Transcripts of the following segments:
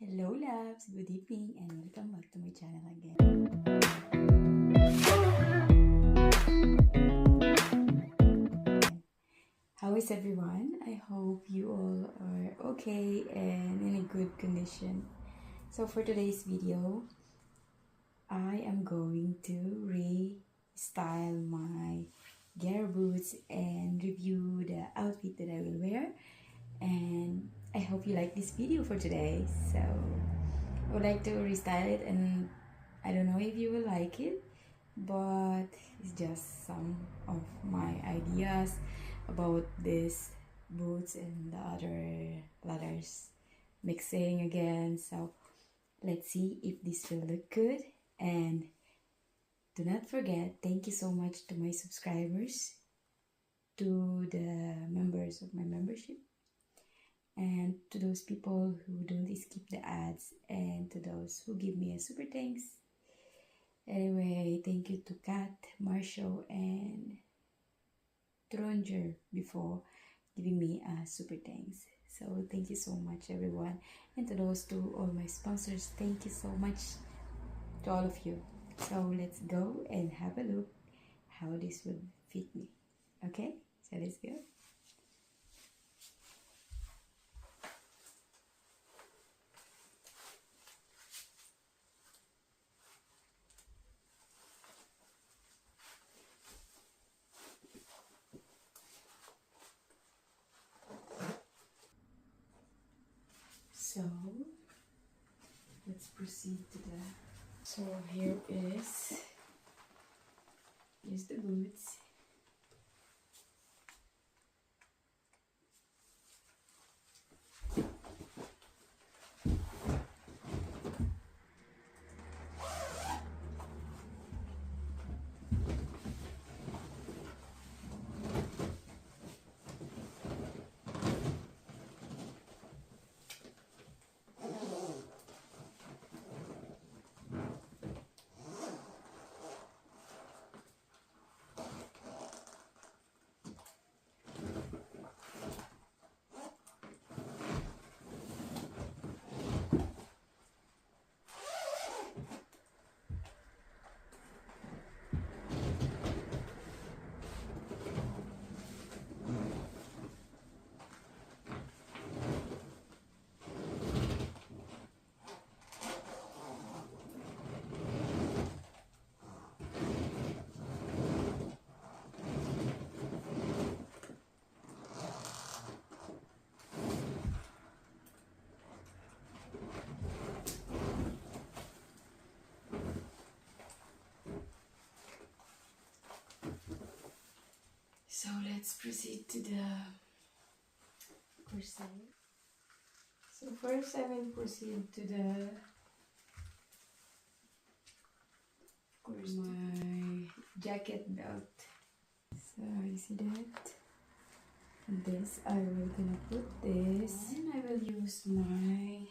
Hello loves, good evening and welcome back to my channel again. How is everyone? I hope you all are okay and in a good condition. So for today's video, I am going to restyle my Giaro boots and review the outfit that I will wear, and I hope you like this video for today. So I would like to restyle it, and I don't know if you will like it, but it's just some of my ideas about these boots and the other leathers mixing again. So let's see if this will look good. And do not forget, thank you so much to my subscribers, to the members of my membership, and to those people who don't skip the ads, and to those who give me a super thanks. Anyway, thank you to Kat, Marshall, and Tronger before giving me a super thanks. So thank you so much everyone, and to those to all my sponsors, thank you so much to all of you. So let's go and have a look how this would fit me. Okay, so let's go. So let's proceed to the. So here's the boots. So let's proceed to the corset. So first I will proceed to the, of course, my jacket belt. So you see that? And this I will gonna put this, and I will use my,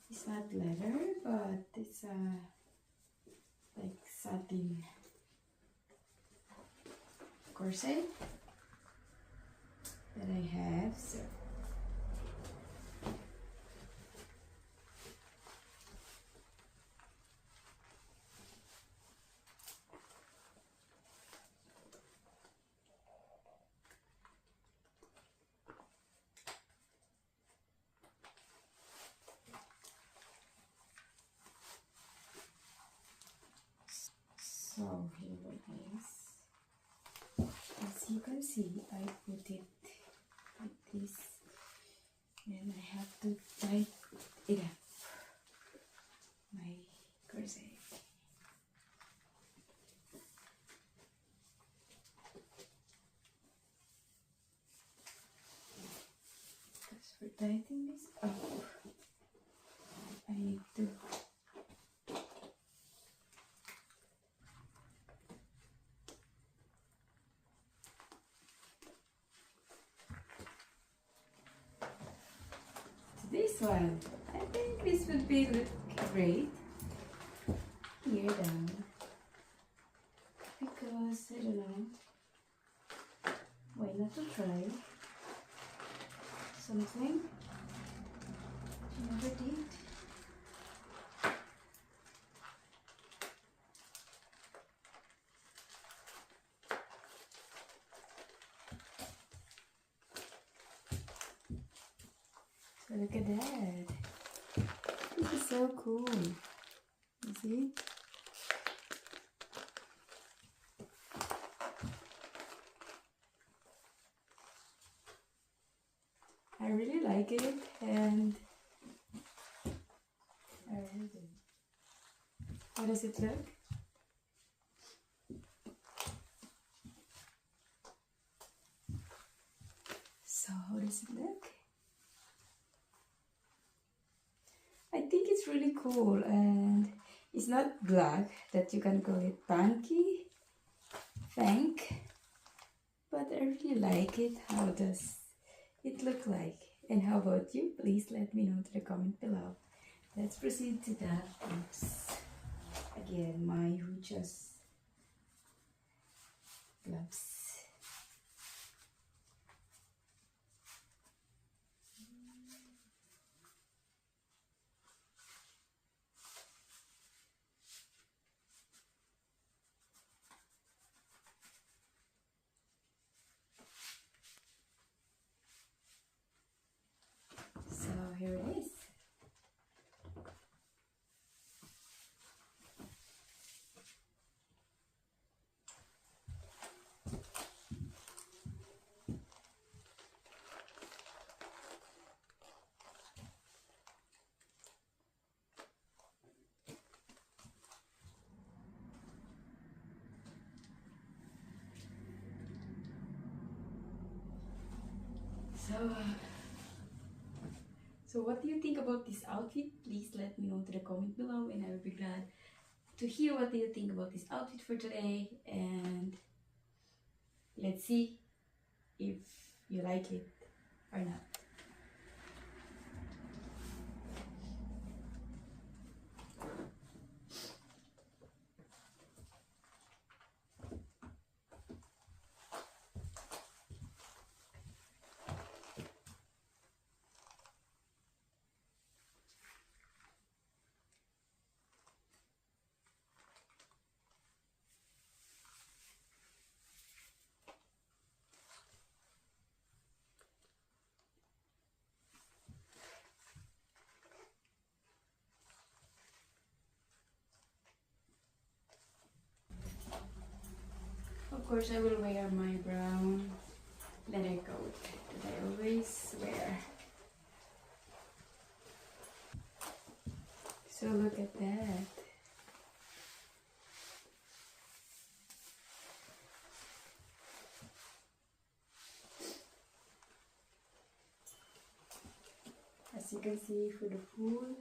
it's not leather but it's like satin corset that I have. So here it is. As you can see, I put it like this, and I have to tie it up, my corset. Because for tightening this up, I need to this one. I think this would be look great here down, because I don't know, why not to try something Never did. So look at that. This is so cool. You see? I really like it, and how does it look? So how does it look? I think it's really cool, and it's not black that you can call it punky, fank, but I really like it. How does it look like? And how about you? Please let me know to the comment below. Let's proceed to the gloves. Again, my rochas gloves. So here it is. So what do you think about this outfit? Please let me know to the comment below, and I will be glad to hear what do you think about this outfit for today. And let's see if you like it or not. Of course, I will wear my brown leather coat that I always wear. So look at that. As you can see, for the pool,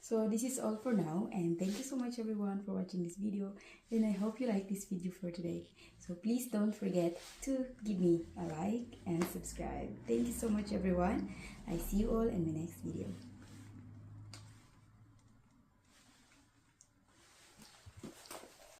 so this is all for now, and thank you so much everyone for watching this video, and I hope you like this video for today. So please don't forget to give me a like and subscribe. Thank you so much everyone. I see you all in the next video.